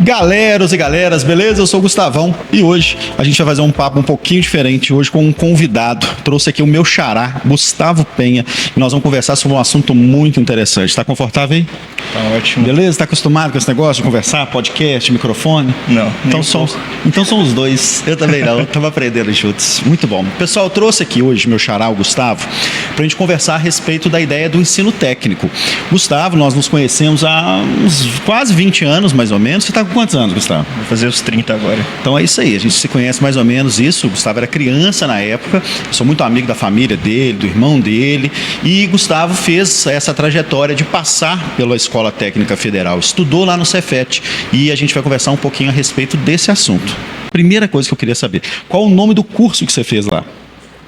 Galeras e galeras, beleza? Eu sou o Gustavão e hoje a gente vai fazer um papo um pouquinho diferente, hoje com um convidado. Trouxe aqui o meu xará, Gustavo Penha, e nós vamos conversar sobre um assunto muito interessante. Tá confortável aí? Tá ótimo. Beleza? Tá acostumado com esse negócio de conversar, podcast, microfone? Não. Então são os dois. Eu também não, estava aprendendo juntos. Muito bom. Pessoal, eu trouxe aqui hoje meu xará, o Gustavo, pra gente conversar a respeito da ideia do ensino técnico. Gustavo, nós nos conhecemos há uns quase 20 anos, mais ou menos. Você tá com quantos anos, Gustavo? Vou fazer os 30 agora. Então é isso aí, a gente se conhece mais ou menos isso. O Gustavo era criança na época, sou muito amigo da família dele, do irmão dele, e Gustavo fez essa trajetória de passar pela Escola Técnica Federal, estudou lá no Cefet, e a gente vai conversar um pouquinho a respeito desse assunto. Primeira coisa que eu queria saber, qual o nome do curso que você fez lá?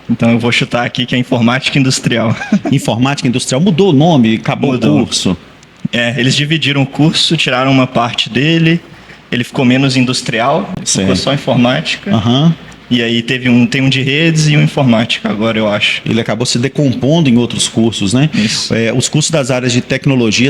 Então eu vou chutar aqui que é Informática Industrial. Informática Industrial, mudou o nome, acabou o curso? Eles dividiram o curso, tiraram uma parte dele, ele ficou menos industrial, ficou só informática. E aí tem um de redes e um informática agora, eu acho. Ele acabou se decompondo em outros cursos, né? Isso. Os cursos das áreas de tecnologia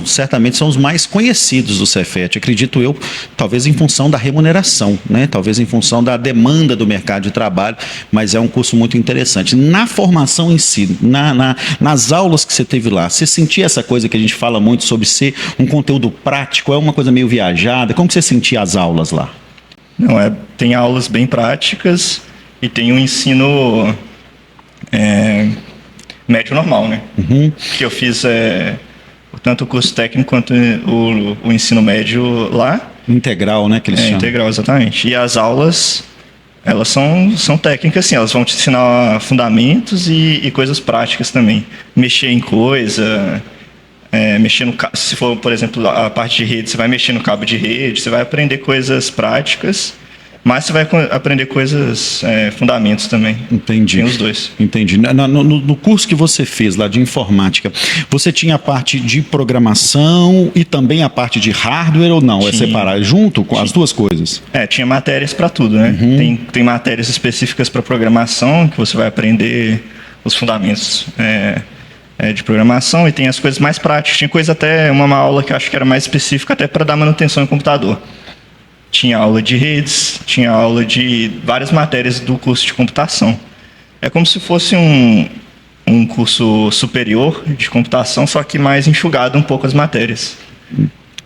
certamente são os mais conhecidos do Cefet, acredito eu, talvez em função da remuneração, né? Talvez em função da demanda do mercado de trabalho, mas é um curso muito interessante. Na formação em si, nas aulas que você teve lá, você sentia essa coisa que a gente fala muito sobre ser um conteúdo prático, é uma coisa meio viajada? Como que você sentia as aulas lá? Não, tem aulas bem práticas e tem um ensino médio normal, né? Que eu fiz tanto o curso técnico quanto o ensino médio lá. Integral, né? Que eles chamam. Integral, exatamente. E as aulas, elas são técnicas, assim, elas vão te ensinar fundamentos e coisas práticas também. Mexer em coisa... mexer no cabo, se for, por exemplo, a parte de rede, você vai mexer no cabo de rede, você vai aprender coisas práticas, mas você vai aprender coisas, fundamentos também. Entendi. Tem os dois. Entendi. No curso que você fez lá de informática, você tinha a parte de programação e também a parte de hardware ou não? É separar junto com as duas coisas? Tinha matérias para tudo, né? Tem matérias específicas para programação, que você vai aprender os fundamentos de programação, e tem as coisas mais práticas. Tinha coisa até, uma aula que eu acho que era mais específica até para dar manutenção em computador. Tinha aula de redes, tinha aula de várias matérias do curso de computação. É como se fosse um curso superior de computação, só que mais enxugado um pouco as matérias.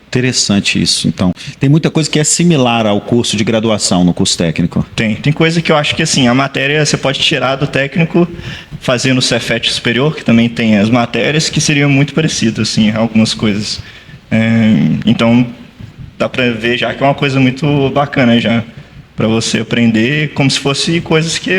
Interessante isso, então. Tem muita coisa que é similar ao curso de graduação no curso técnico. Tem coisa que eu acho que assim, a matéria você pode tirar do técnico, fazer no Cefet superior, que também tem as matérias, que seriam muito parecidas, assim, algumas coisas. Então, dá para ver já que é uma coisa muito bacana já, para você aprender, como se fosse coisas que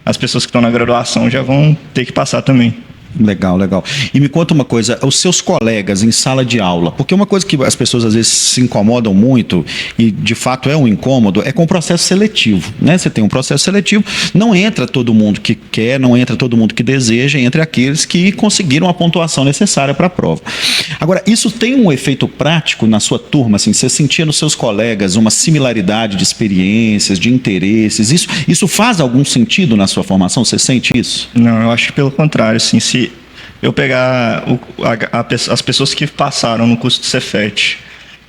as pessoas que estão na graduação já vão ter que passar também. Legal, legal. E me conta uma coisa, os seus colegas em sala de aula, porque uma coisa que as pessoas às vezes se incomodam muito, e de fato é um incômodo, é com o processo seletivo, né? Você tem um processo seletivo, não entra todo mundo que quer, não entra todo mundo que deseja, entre aqueles que conseguiram a pontuação necessária para a prova. Agora, isso tem um efeito prático na sua turma, assim, você sentia nos seus colegas uma similaridade de experiências, de interesses, isso faz algum sentido na sua formação? Você sente isso? Não, eu acho que pelo contrário, assim, se eu pegar as pessoas que passaram no curso do Cefet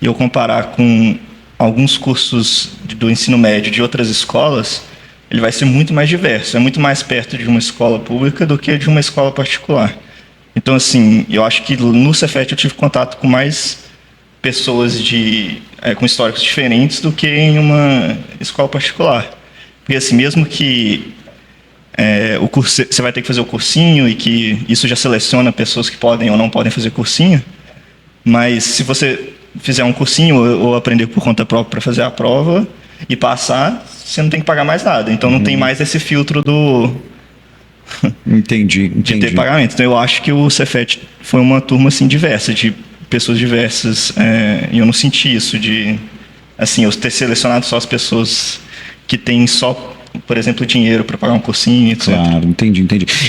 e eu comparar com alguns cursos do ensino médio de outras escolas, ele vai ser muito mais diverso, é muito mais perto de uma escola pública do que de uma escola particular. Então, assim, eu acho que no Cefet eu tive contato com mais pessoas com históricos diferentes do que em uma escola particular. Porque, assim, mesmo que o curso, você vai ter que fazer o cursinho e que isso já seleciona pessoas que podem ou não podem fazer cursinho, mas se você fizer um cursinho ou aprender por conta própria para fazer a prova e passar, você não tem que pagar mais nada. Então não tem mais esse filtro Entendi. de ter pagamento. Então eu acho que o Cefet foi uma turma assim diversa, de pessoas diversas, e eu não senti isso de assim, eu ter selecionado só as pessoas que têm só por exemplo, dinheiro para pagar um cursinho, etc. Claro, entendi.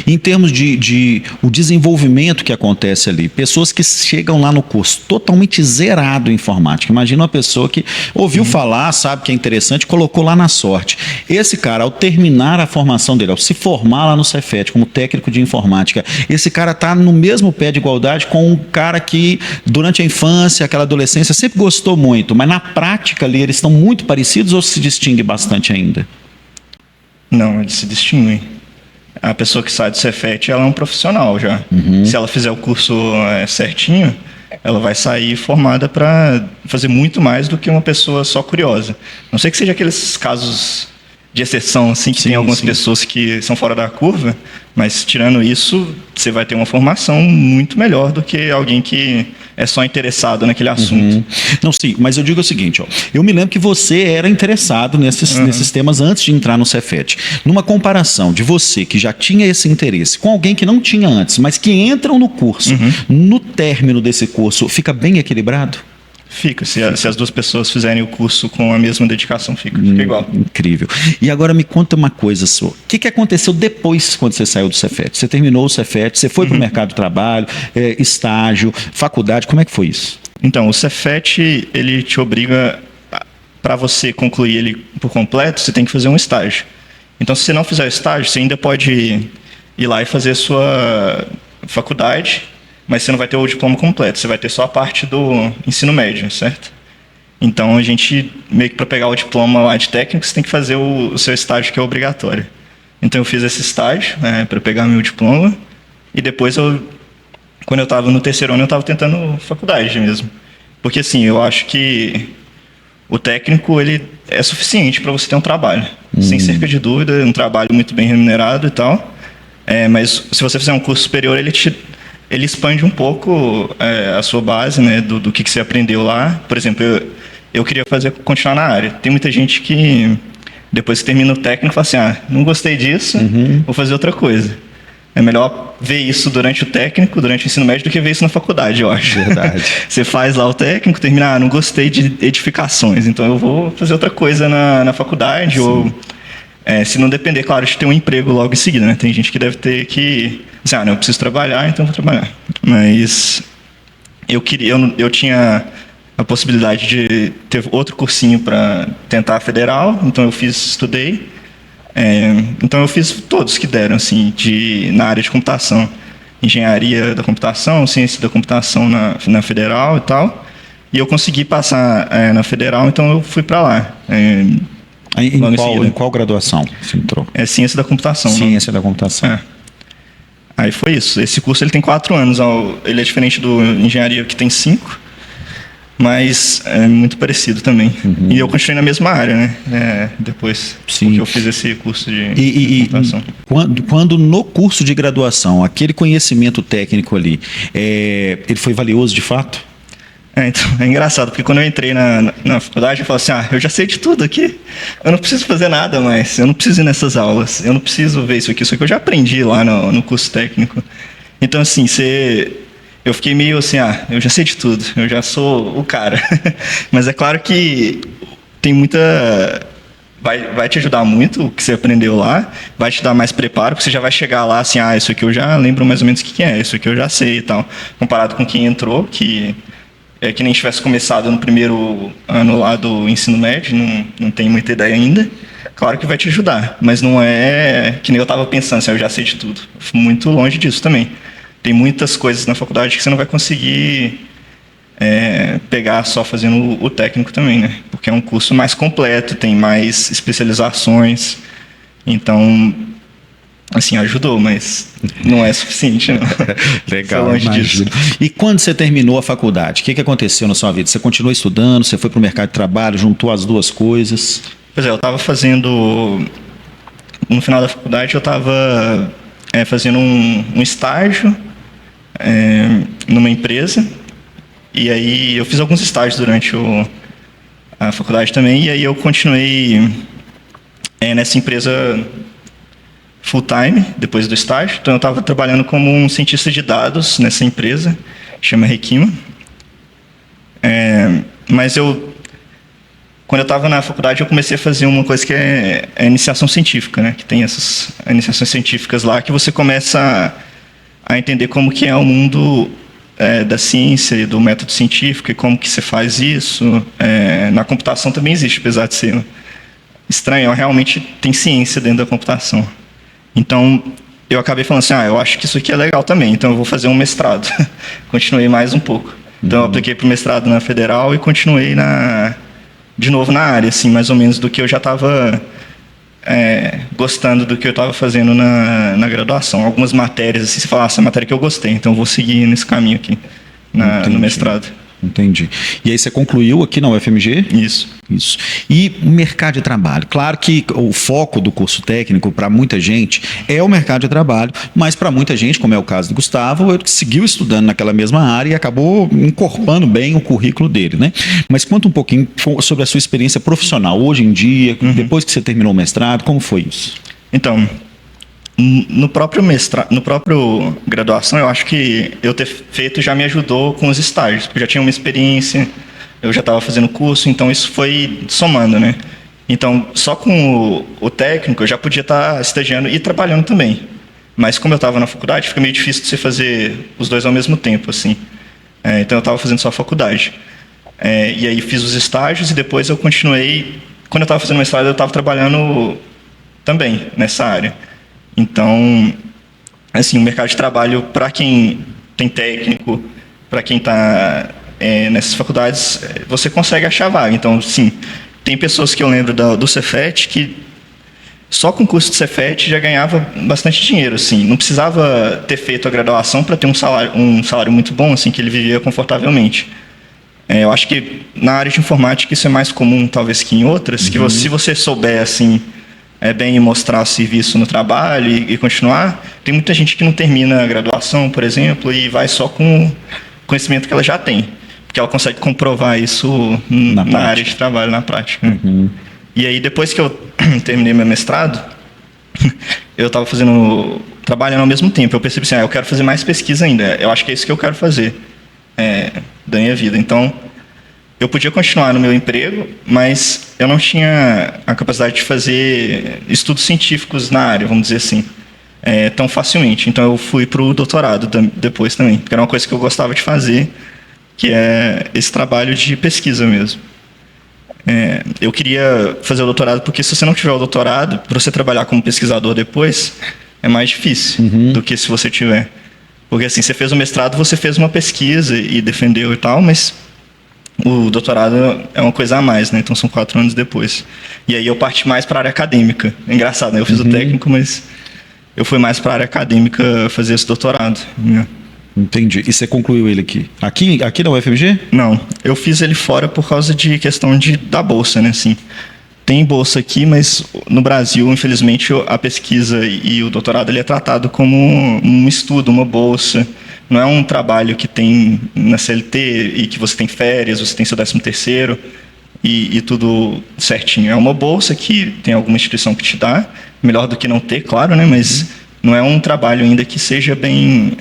Em termos de o desenvolvimento que acontece ali, pessoas que chegam lá no curso totalmente zerado em informática. Imagina uma pessoa que ouviu falar, sabe que é interessante, colocou lá na sorte. Esse cara, ao terminar a formação dele, ao se formar lá no Cefet como técnico de informática, esse cara está no mesmo pé de igualdade com um cara que, durante a infância, aquela adolescência, sempre gostou muito, mas na prática ali eles estão muito parecidos ou se distingue bastante ainda? Não, eles se distinguem. A pessoa que sai do Cefet, ela é um profissional já. Se ela fizer o curso certinho, ela vai sair formada para fazer muito mais do que uma pessoa só curiosa. Não sei que seja aqueles casos de exceção, assim, que tem algumas pessoas que são fora da curva, mas tirando isso, você vai ter uma formação muito melhor do que alguém que é só interessado naquele assunto. Não, sim, mas eu digo o seguinte, ó, eu me lembro que você era interessado nesses temas antes de entrar no Cefet. Numa comparação de você que já tinha esse interesse com alguém que não tinha antes, mas que entram no curso, no término desse curso, fica bem equilibrado? Fica. Se as duas pessoas fizerem o curso com a mesma dedicação, fica igual. Incrível. E agora me conta uma coisa só. O que aconteceu depois quando você saiu do Cefet? Você terminou o Cefet, você foi para o mercado de trabalho, estágio, faculdade, como é que foi isso? Então, o Cefet, ele te obriga, para você concluir ele por completo, você tem que fazer um estágio. Então, se você não fizer o estágio, você ainda pode ir lá e fazer a sua faculdade, mas você não vai ter o diploma completo, você vai ter só a parte do ensino médio, certo? Então, a gente, meio que para pegar o diploma lá de técnico, você tem que fazer o seu estágio, que é obrigatório. Então, eu fiz esse estágio para pegar meu diploma, e depois, quando eu estava no terceiro ano, eu estava tentando faculdade mesmo. Porque, assim, eu acho que o técnico, ele é suficiente para você ter um trabalho. Sem cerca de dúvida, um trabalho muito bem remunerado e tal. Mas, se você fizer um curso superior, ele expande um pouco a sua base, né, do que você aprendeu lá. Por exemplo, eu queria continuar na área. Tem muita gente que, depois que termina o técnico, fala assim, não gostei disso, vou fazer outra coisa. É melhor ver isso durante o técnico, durante o ensino médio, do que ver isso na faculdade, eu acho. Verdade. Você faz lá o técnico, termina, não gostei de edificações, então eu vou fazer outra coisa na faculdade. Sim. Ou, se não depender, claro, de ter um emprego logo em seguida, né? Tem gente que deve ter que... Assim, eu preciso trabalhar, então vou trabalhar. Mas eu tinha a possibilidade de ter outro cursinho para tentar a federal, então eu estudei. Então eu fiz todos que deram, assim, na área de computação. Engenharia da computação, ciência da computação na federal e tal. E eu consegui passar na federal, então eu fui para lá. Em qual graduação você entrou? Ciência da computação. Ciência da computação. Aí foi isso. Esse curso ele tem 4 anos. Ele é diferente do engenharia, que tem 5. Mas é muito parecido também. E eu continuei na mesma área, né? Depois. Sim. Porque eu fiz esse curso de computação. Quando no curso de graduação, aquele conhecimento técnico ali, ele foi valioso de fato? Então, é engraçado, porque quando eu entrei na faculdade, eu falei assim, eu já sei de tudo aqui, eu não preciso fazer nada mais, eu não preciso ir nessas aulas, eu não preciso ver isso aqui eu já aprendi lá no curso técnico. Então, assim, eu fiquei meio assim, eu já sei de tudo, eu já sou o cara. Mas é claro que tem muita... Vai te ajudar muito o que você aprendeu lá, vai te dar mais preparo, porque você já vai chegar lá assim, isso aqui eu já lembro mais ou menos o que é, isso aqui eu já sei e tal. Comparado com quem entrou, que nem tivesse começado no primeiro ano lá do ensino médio, não tem muita ideia ainda. Claro que vai te ajudar, mas não é que nem eu estava pensando, eu já sei de tudo. Muito longe disso também. Tem muitas coisas na faculdade que você não vai conseguir pegar só fazendo o técnico também, né? Porque é um curso mais completo, tem mais especializações. Então, assim, ajudou, mas não é suficiente, não. Legal, longe disso. E quando você terminou a faculdade, o que aconteceu na sua vida? Você continuou estudando, você foi para o mercado de trabalho, juntou as duas coisas? Pois eu estava fazendo... No final da faculdade, eu estava fazendo um estágio numa empresa. E aí eu fiz alguns estágios durante a faculdade também. E aí eu continuei nessa empresa full-time, depois do estágio. Então, eu estava trabalhando como um cientista de dados nessa empresa, chama Requima. Mas quando eu estava na faculdade, eu comecei a fazer uma coisa que é a iniciação científica, né? Que tem essas iniciações científicas lá, que você começa a entender como que é o mundo da ciência e do método científico, e como que você faz isso. Na computação também existe, apesar de ser estranho, realmente tem ciência dentro da computação. Então, eu acabei falando assim, eu acho que isso aqui é legal também, então eu vou fazer um mestrado. Continuei mais um pouco. Então, eu apliquei para o mestrado na Federal e continuei de novo na área, assim, mais ou menos do que eu já estava gostando do que eu estava fazendo na graduação. Algumas matérias, assim, você fala, essa matéria que eu gostei, então eu vou seguir nesse caminho aqui, no mestrado. Entendi. E aí você concluiu aqui na UFMG? Isso. E o mercado de trabalho? Claro que o foco do curso técnico para muita gente é o mercado de trabalho, mas para muita gente, como é o caso do Gustavo, ele seguiu estudando naquela mesma área e acabou incorporando bem o currículo dele, né? Mas conta um pouquinho sobre a sua experiência profissional hoje em dia, depois que você terminou o mestrado, como foi isso? Então, no próprio graduação, eu acho que eu ter feito já me ajudou com os estágios, porque eu já tinha uma experiência, eu já estava fazendo curso, então isso foi somando, né? Então, só com o técnico, eu já podia estar estagiando e trabalhando também. Mas como eu estava na faculdade, fica meio difícil de você fazer os dois ao mesmo tempo, assim. Então, eu estava fazendo só a faculdade. E aí, fiz os estágios e depois eu continuei... Quando eu estava fazendo mestrado, eu estava trabalhando também nessa área. Então, assim, o mercado de trabalho, para quem tem técnico, para quem está nessas faculdades, você consegue achar vaga. Então, sim, tem pessoas que eu lembro do Cefet que só com o curso de Cefet já ganhava bastante dinheiro, assim. Não precisava ter feito a graduação para ter um salário muito bom, assim, que ele vivia confortavelmente. Eu acho que na área de informática isso é mais comum, talvez, que em outras, que se você souber, assim... bem mostrar o serviço no trabalho e continuar. Tem muita gente que não termina a graduação, por exemplo, e vai só com o conhecimento que ela já tem, porque ela consegue comprovar isso na área de trabalho, na prática. E aí, depois que eu terminei meu mestrado, eu estava trabalhando ao mesmo tempo. Eu percebi assim, eu quero fazer mais pesquisa ainda. Eu acho que é isso que eu quero fazer da minha vida. Então, eu podia continuar no meu emprego, mas eu não tinha a capacidade de fazer estudos científicos na área, vamos dizer assim, tão facilmente. Então, eu fui para o doutorado depois também, porque era uma coisa que eu gostava de fazer, que é esse trabalho de pesquisa mesmo. Eu queria fazer o doutorado porque, se você não tiver o doutorado, para você trabalhar como pesquisador depois, é mais difícil do que se você tiver. Porque, assim, você fez o mestrado, você fez uma pesquisa e defendeu e tal, mas... O doutorado é uma coisa a mais, né? Então são 4 anos depois. E aí eu parti mais para a área acadêmica. É engraçado, né? Eu fiz o técnico, mas eu fui mais para a área acadêmica fazer esse doutorado. Entendi. E você concluiu ele aqui? Aqui na UFMG? Não, eu fiz ele fora por causa de questão da bolsa, né? Assim, tem bolsa aqui, mas no Brasil, infelizmente, a pesquisa e o doutorado ele é tratado como um estudo, uma bolsa. Não é um trabalho que tem na CLT e que você tem férias, você tem seu 13º e tudo certinho. É uma bolsa que tem alguma instituição que te dá, melhor do que não ter, claro, né? Mas não é um trabalho ainda que seja bem...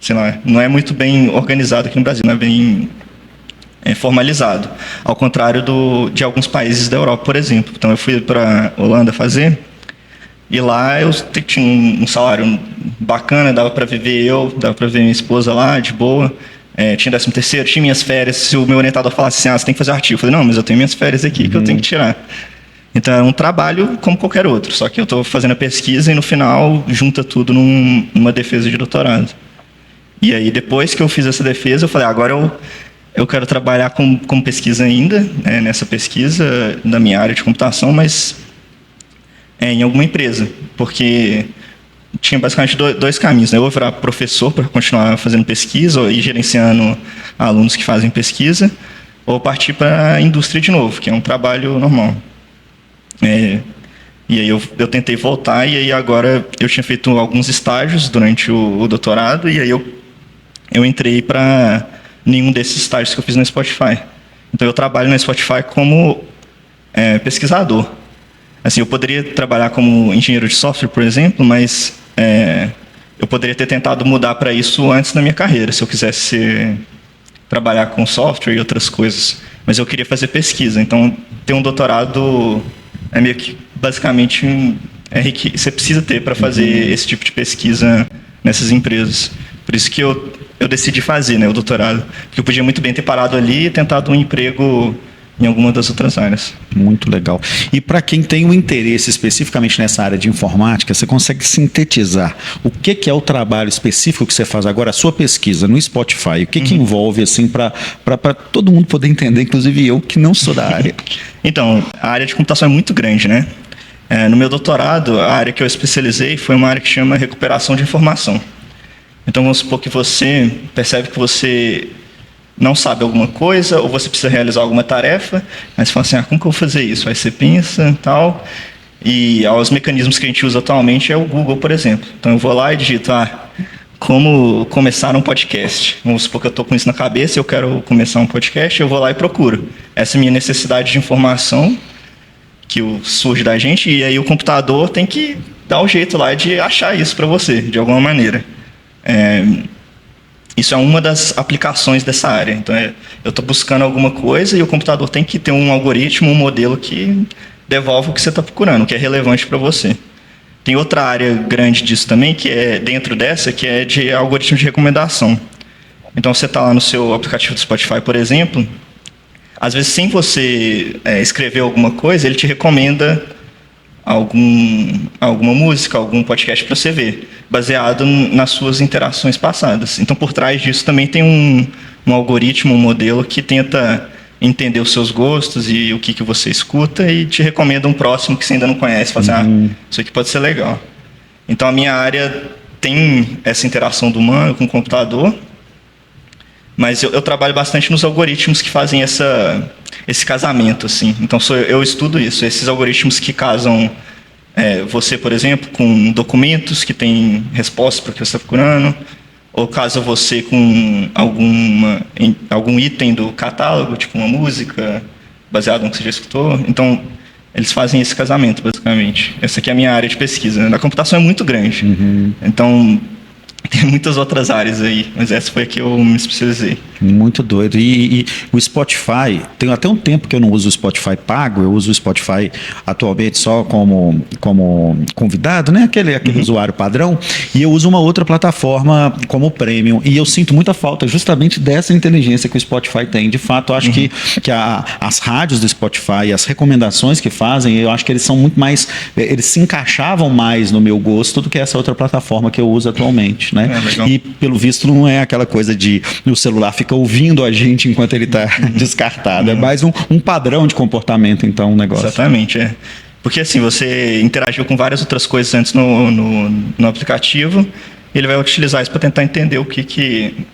sei lá, não é muito bem organizado aqui no Brasil, não é bem formalizado. Ao contrário de alguns países da Europa, por exemplo. Então, eu fui para a Holanda fazer... E lá eu tinha um salário bacana, dava para viver dava para ver minha esposa lá, de boa. Tinha 13º, tinha minhas férias. Se o meu orientador falasse assim, você tem que fazer artigo. Eu falei, não, mas eu tenho minhas férias aqui que eu tenho que tirar. Então é um trabalho como qualquer outro, só que eu estou fazendo a pesquisa e no final junta tudo numa defesa de doutorado. E aí depois que eu fiz essa defesa, eu falei, agora eu quero trabalhar com pesquisa ainda, nessa pesquisa da minha área de computação, mas... em alguma empresa, porque tinha basicamente dois caminhos, né? Ou virar professor para continuar fazendo pesquisa ou ir gerenciando alunos que fazem pesquisa, ou partir para a indústria de novo, que é um trabalho normal. E aí eu tentei voltar, e aí agora eu tinha feito alguns estágios durante o doutorado, e aí eu entrei para nenhum desses estágios que eu fiz na Spotify. Então eu trabalho na Spotify como pesquisador. Assim, eu poderia trabalhar como engenheiro de software, por exemplo, mas eu poderia ter tentado mudar para isso antes da minha carreira, se eu quisesse ser trabalhar com software e outras coisas. Mas eu queria fazer pesquisa. Então, ter um doutorado é meio que, basicamente, você precisa ter para fazer esse tipo de pesquisa nessas empresas. Por isso que eu decidi fazer, né, o doutorado. Porque eu podia muito bem ter parado ali e tentado um emprego em alguma das outras áreas. Muito legal. E para quem tem um interesse especificamente nessa área de informática, você consegue sintetizar o que é o trabalho específico que você faz agora, a sua pesquisa no Spotify, o que envolve, assim, para todo mundo poder entender, inclusive eu, que não sou da área? Então, a área de computação é muito grande, né? No meu doutorado, a área que eu especializei foi uma área que chama recuperação de informação. Então, vamos supor que você percebe que você não sabe alguma coisa, ou você precisa realizar alguma tarefa, mas você fala assim, como que eu vou fazer isso? Aí você pensa e tal, e os mecanismos que a gente usa atualmente é o Google, por exemplo. Então eu vou lá e digito, como começar um podcast. Vamos supor que eu estou com isso na cabeça, eu quero começar um podcast, eu vou lá e procuro. Essa é a minha necessidade de informação que surge da gente, e aí o computador tem que dar um jeito lá de achar isso para você, de alguma maneira. Isso é uma das aplicações dessa área. Então, eu estou buscando alguma coisa e o computador tem que ter um algoritmo, um modelo que devolve o que você está procurando, o que é relevante para você. Tem outra área grande disso também, que é dentro dessa, que é de algoritmo de recomendação. Então, você está lá no seu aplicativo do Spotify, por exemplo, às vezes, sem você escrever alguma coisa, ele te recomenda alguma música, algum podcast para você ver, baseado nas suas interações passadas. Então, por trás disso também tem um algoritmo, um modelo que tenta entender os seus gostos e o que você escuta e te recomenda um próximo que você ainda não conhece. Fala assim, isso aqui pode ser legal. Então, a minha área tem essa interação do humano com o computador, mas eu trabalho bastante nos algoritmos que fazem esse casamento, assim. Então, eu estudo isso, esses algoritmos que casam você, por exemplo, com documentos que têm respostas para o que você está procurando, ou casa você com algum item do catálogo, tipo uma música, baseado no que você já escutou. Então, eles fazem esse casamento, basicamente. Essa aqui é a minha área de pesquisa. A computação é muito grande. Então, tem muitas outras áreas aí, mas essa foi a que eu me especializei. Muito doido. E o Spotify, tem até um tempo que eu não uso o Spotify pago, eu uso o Spotify atualmente só como convidado, né? Aquele usuário padrão, e eu uso uma outra plataforma como premium, e eu sinto muita falta justamente dessa inteligência que o Spotify tem. De fato, eu acho que as rádios do Spotify, as recomendações que fazem, eu acho que eles são muito mais, eles se encaixavam mais no meu gosto do que essa outra plataforma que eu uso atualmente, né? E pelo visto não é aquela coisa de o celular fica ouvindo a gente enquanto ele está descartado. É mais um padrão de comportamento, então, um negócio. Exatamente, Porque assim, você interagiu com várias outras coisas antes no aplicativo, ele vai utilizar isso para tentar entender o que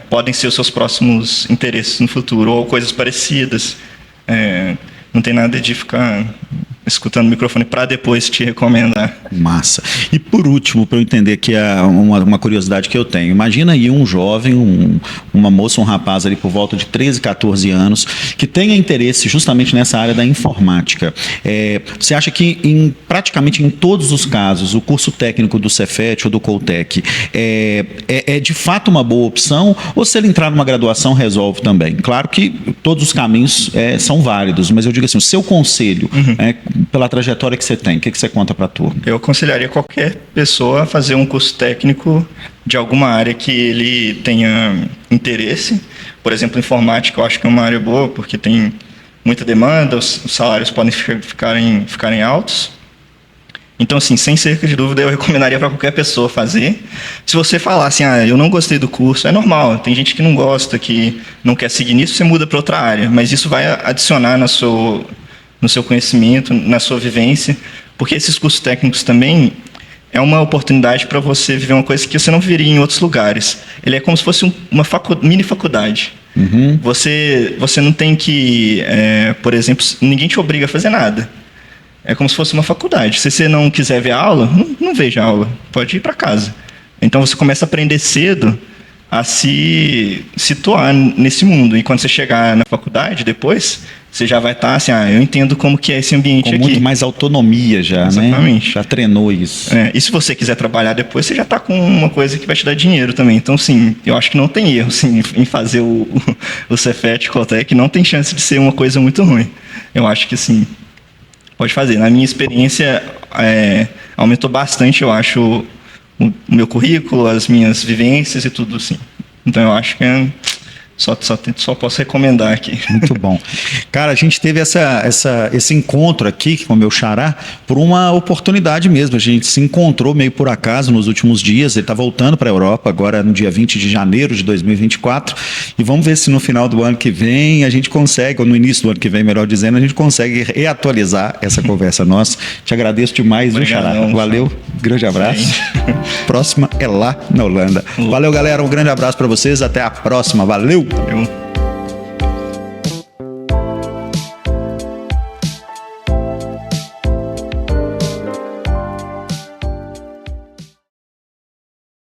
podem ser os seus próximos interesses no futuro, ou coisas parecidas. Não tem nada de ficar escutando o microfone para depois te recomendar. Massa. E por último, para eu entender que é uma curiosidade que eu tenho. Imagina aí um jovem, uma moça, um rapaz ali por volta de 13, 14 anos, que tenha interesse justamente nessa área da informática. Você acha que praticamente em todos os casos, o curso técnico do Cefet ou do Coltec é de fato uma boa opção, ou se ele entrar numa graduação resolve também? Claro que todos os caminhos são válidos, mas eu digo assim, o seu conselho, pela trajetória que você tem, o que você conta para a turma? Eu aconselharia qualquer pessoa a fazer um curso técnico de alguma área que ele tenha interesse. Por exemplo, informática eu acho que é uma área boa, porque tem muita demanda, os salários podem ficarem altos. Então, assim, sem cerca de dúvida, eu recomendaria para qualquer pessoa fazer. Se você falar assim, eu não gostei do curso, é normal, tem gente que não gosta, que não quer seguir nisso, você muda para outra área, mas isso vai adicionar no seu conhecimento, na sua vivência, porque esses cursos técnicos também é uma oportunidade para você viver uma coisa que você não viveria em outros lugares. Ele é como se fosse uma mini faculdade. Você não tem que, por exemplo, ninguém te obriga a fazer nada. É como se fosse uma faculdade. Se você não quiser ver a aula, não veja a aula, pode ir para casa. Então você começa a aprender cedo a se situar nesse mundo. E quando você chegar na faculdade, depois, você já vai estar assim, eu entendo como que é esse ambiente Com aqui. muito mais autonomia já, Exatamente. né? Já treinou isso. E se você quiser trabalhar depois, você já está com uma coisa que vai te dar dinheiro também. Então, sim, eu acho que não tem erro assim, em fazer o Cefet, Cotec, não tem chance de ser uma coisa muito ruim. Eu acho que, sim, pode fazer. Na minha experiência, aumentou bastante, eu acho, o meu currículo, as minhas vivências e tudo assim. Então, eu acho que só posso recomendar aqui. Muito bom. Cara, a gente teve esse encontro aqui com o meu xará por uma oportunidade mesmo. A gente se encontrou meio por acaso nos últimos dias. Ele está voltando para a Europa agora no dia 20 de janeiro de 2024. E vamos ver se no final do ano que vem a gente consegue, ou no início do ano que vem, melhor dizendo, a gente consegue reatualizar essa conversa nossa. Te agradeço demais, viu, xará? Valeu, grande abraço. Próxima é lá na Holanda. Valeu, galera. Um grande abraço para vocês. Até a próxima. Valeu! Valeu.